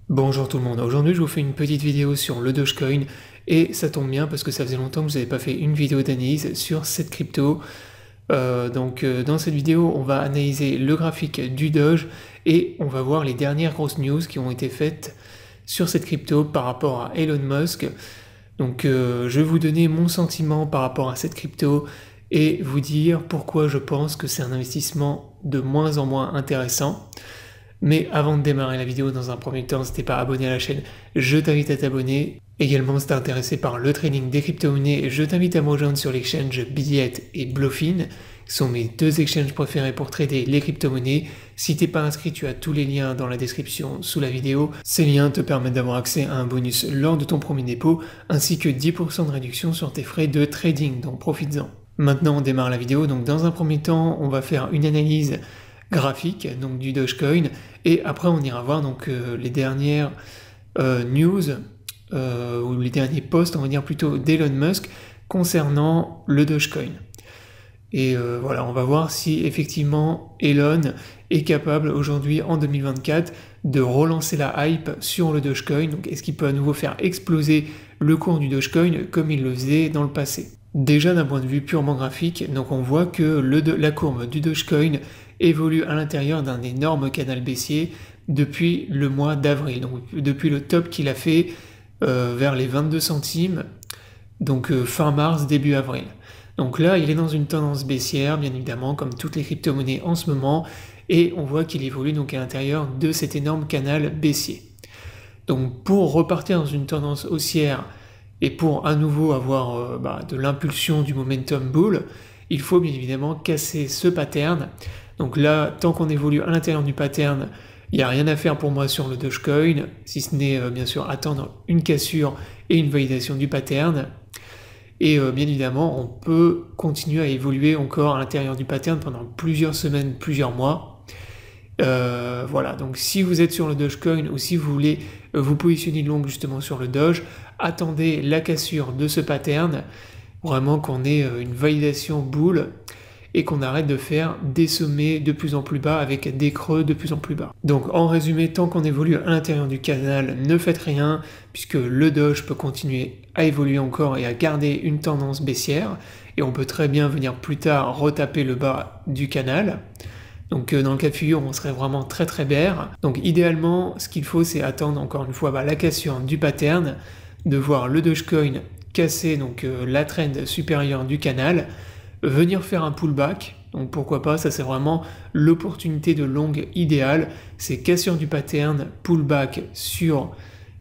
Bonjour tout le monde, aujourd'hui je vous fais une petite vidéo sur le Dogecoin et ça tombe bien parce que ça faisait longtemps que je n'avais pas fait une vidéo d'analyse sur cette crypto. Dans cette vidéo on va analyser le graphique du Doge et on va voir les dernières grosses news qui ont été faites sur cette crypto par rapport à Elon Musk. Je vais vous donner mon sentiment par rapport à cette crypto et vous dire pourquoi je pense que c'est un investissement de moins en moins intéressant. Mais avant de démarrer la vidéo, dans un premier temps, si t'es pas abonné à la chaîne, je t'invite à t'abonner. Également, si t'es intéressé par le trading des crypto-monnaies, je t'invite à me rejoindre sur l'exchange Billiet et Bluefin, qui sont mes deux exchanges préférés pour trader les crypto-monnaies. Si t'es pas inscrit, tu as tous les liens dans la description sous la vidéo. Ces liens te permettent d'avoir accès à un bonus lors de ton premier dépôt, ainsi que 10% de réduction sur tes frais de trading, donc profites-en. Maintenant, on démarre la vidéo. Donc, dans un premier temps, on va faire une analyse graphique donc du Dogecoin et après on ira voir les dernières news ou les derniers posts on va dire plutôt d'Elon Musk concernant le Dogecoin et voilà, on va voir si effectivement Elon est capable aujourd'hui en 2024 de relancer la hype sur le Dogecoin. Donc est-ce qu'il peut à nouveau faire exploser le cours du Dogecoin comme il le faisait dans le passé? Déjà d'un point de vue purement graphique, donc on voit que la courbe du Dogecoin évolue à l'intérieur d'un énorme canal baissier depuis le mois d'avril, donc depuis le top qu'il a fait vers les 22 centimes, donc fin mars, début avril. Donc là, il est dans une tendance baissière, bien évidemment, comme toutes les crypto-monnaies en ce moment, et on voit qu'il évolue donc à l'intérieur de cet énorme canal baissier. Donc pour repartir dans une tendance haussière et pour à nouveau avoir de l'impulsion du momentum bull, il faut bien évidemment casser ce pattern. Donc là, tant qu'on évolue à l'intérieur du pattern, il n'y a rien à faire pour moi sur le Dogecoin, si ce n'est bien sûr attendre une cassure et une validation du pattern. Et bien évidemment, on peut continuer à évoluer encore à l'intérieur du pattern pendant plusieurs semaines, plusieurs mois. Voilà, donc si vous êtes sur le Dogecoin ou si vous voulez vous positionner long justement sur le Doge, attendez la cassure de ce pattern, vraiment qu'on ait une validation bull et qu'on arrête de faire des sommets de plus en plus bas avec des creux de plus en plus bas. Donc en résumé, tant qu'on évolue à l'intérieur du canal, ne faites rien, puisque le Doge peut continuer à évoluer encore et à garder une tendance baissière, et on peut très bien venir plus tard retaper le bas du canal. Donc dans le cas de figure, on serait vraiment très très bear. Donc idéalement, ce qu'il faut, c'est attendre encore une fois la cassure du pattern, de voir le Dogecoin casser la trend supérieure du canal, venir faire un pullback. Donc pourquoi pas, ça c'est vraiment l'opportunité de longue idéale, c'est cassure du pattern, pullback sur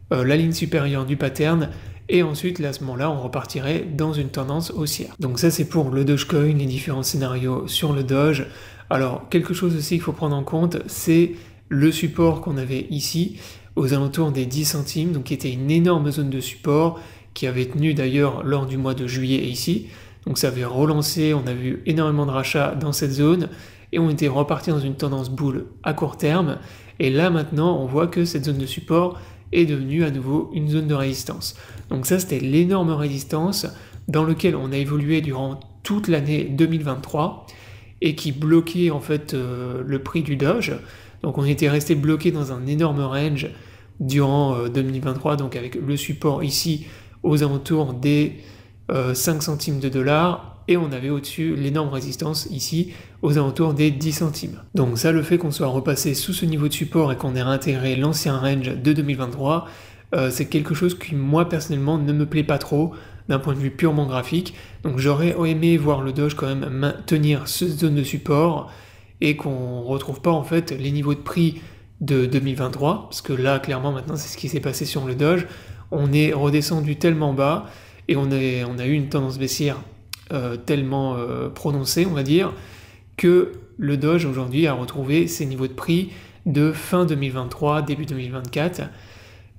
la ligne supérieure du pattern, et ensuite là, à ce moment-là, on repartirait dans une tendance haussière. Donc ça c'est pour le Dogecoin, les différents scénarios sur le Doge. Alors quelque chose aussi qu'il faut prendre en compte, c'est le support qu'on avait ici, aux alentours des 10 centimes, donc qui était une énorme zone de support, qui avait tenu d'ailleurs lors du mois de juillet ici. Donc ça avait relancé, on a vu énormément de rachats dans cette zone, et on était reparti dans une tendance bull à court terme, et là maintenant on voit que cette zone de support est devenue à nouveau une zone de résistance. Donc ça c'était l'énorme résistance dans laquelle on a évolué durant toute l'année 2023, et qui bloquait en fait le prix du Doge. Donc on était resté bloqué dans un énorme range durant 2023, donc avec le support ici aux alentours des 5 centimes de dollars, et on avait au-dessus l'énorme résistance ici aux alentours des 10 centimes. Donc ça, le fait qu'on soit repassé sous ce niveau de support et qu'on ait réintégré l'ancien range de 2023, c'est quelque chose qui moi personnellement ne me plaît pas trop d'un point de vue purement graphique. Donc j'aurais aimé voir le Doge quand même maintenir cette zone de support et qu'on retrouve pas en fait les niveaux de prix de 2023, parce que là clairement maintenant c'est ce qui s'est passé sur le Doge. On est redescendu tellement bas et on a eu une tendance baissière tellement prononcée, on va dire, que le Doge aujourd'hui a retrouvé ses niveaux de prix de fin 2023, début 2024,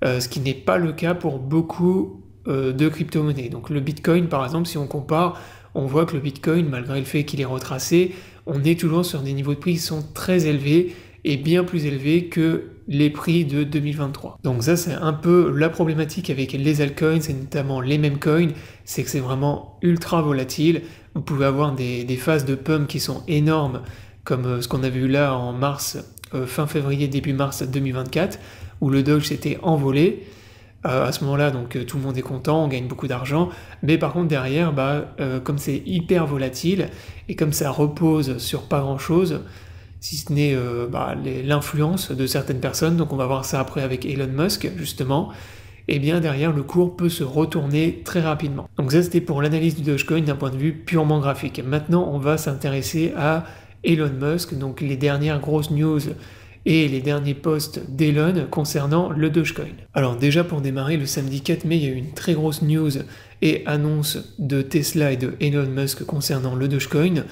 ce qui n'est pas le cas pour beaucoup de crypto-monnaies. Donc le Bitcoin, par exemple, si on compare, on voit que le Bitcoin, malgré le fait qu'il est retracé, on est toujours sur des niveaux de prix qui sont très élevés, et bien plus élevés que les prix de 2023. Donc ça c'est un peu la problématique avec les altcoins et notamment les meme coins, c'est que c'est vraiment ultra volatile. Vous pouvez avoir des phases de pump qui sont énormes, comme ce qu'on avait eu là en mars fin février, début mars 2024, où le Doge s'était envolé. À ce moment-là, donc tout le monde est content, on gagne beaucoup d'argent, mais par contre derrière, comme c'est hyper volatile, et comme ça repose sur pas grand-chose, si ce n'est l'influence de certaines personnes, donc on va voir ça après avec Elon Musk, justement, et bien derrière, le cours peut se retourner très rapidement. Donc ça, c'était pour l'analyse du Dogecoin d'un point de vue purement graphique. Maintenant, on va s'intéresser à Elon Musk, donc les dernières grosses news et les derniers posts d'Elon concernant le Dogecoin. Alors déjà pour démarrer, le samedi 4 mai, il y a eu une très grosse news et annonce de Tesla et de Elon Musk concernant le Dogecoin.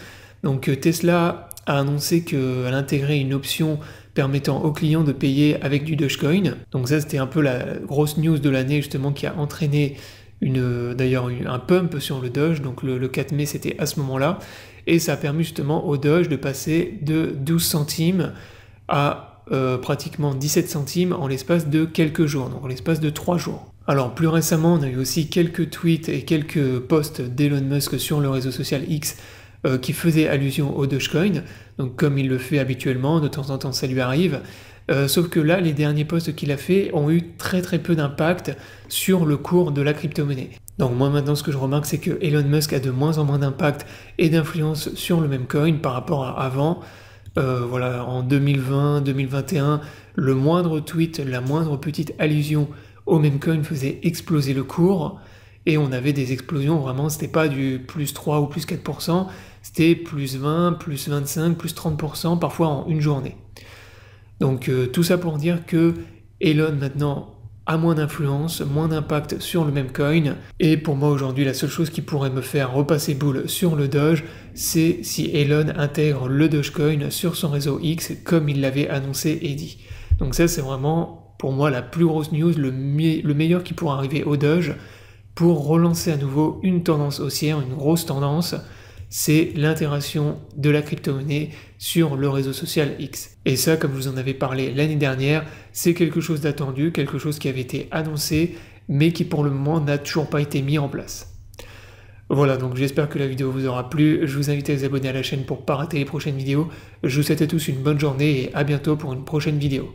Donc Tesla a annoncé qu'elle intégrait une option permettant aux clients de payer avec du Dogecoin. Donc ça c'était un peu la grosse news de l'année justement qui a entraîné d'ailleurs un pump sur le Doge, donc le 4 mai c'était à ce moment-là, et ça a permis justement au Doge de passer de 12 centimes à pratiquement 17 centimes en l'espace de quelques jours, donc en l'espace de 3 jours. Alors plus récemment, on a eu aussi quelques tweets et quelques posts d'Elon Musk sur le réseau social X qui faisaient allusion au Dogecoin, donc comme il le fait habituellement, de temps en temps ça lui arrive, sauf que là, les derniers posts qu'il a fait ont eu très peu d'impact sur le cours de la crypto-monnaie. Donc moi maintenant ce que je remarque c'est que Elon Musk a de moins en moins d'impact et d'influence sur le même coin par rapport à avant. En 2020, 2021, le moindre tweet, la moindre petite allusion au meme coin faisait exploser le cours, et on avait des explosions, vraiment, c'était pas du plus 3 ou plus 4%, c'était plus 20, plus 25, plus 30%, parfois en une journée. Donc tout ça pour dire que Elon maintenant a moins d'influence, moins d'impact sur le même coin, et pour moi aujourd'hui la seule chose qui pourrait me faire repasser boule sur le Doge, c'est si Elon intègre le Dogecoin sur son réseau X comme il l'avait annoncé et dit. Donc ça c'est vraiment pour moi la plus grosse news, le meilleur qui pourrait arriver au Doge pour relancer à nouveau une tendance haussière, une grosse tendance, c'est l'intégration de la crypto-monnaie sur le réseau social X. Et ça, comme je vous en avais parlé l'année dernière, c'est quelque chose d'attendu, quelque chose qui avait été annoncé, mais qui pour le moment n'a toujours pas été mis en place. Voilà, donc j'espère que la vidéo vous aura plu, je vous invite à vous abonner à la chaîne pour ne pas rater les prochaines vidéos, je vous souhaite à tous une bonne journée et à bientôt pour une prochaine vidéo.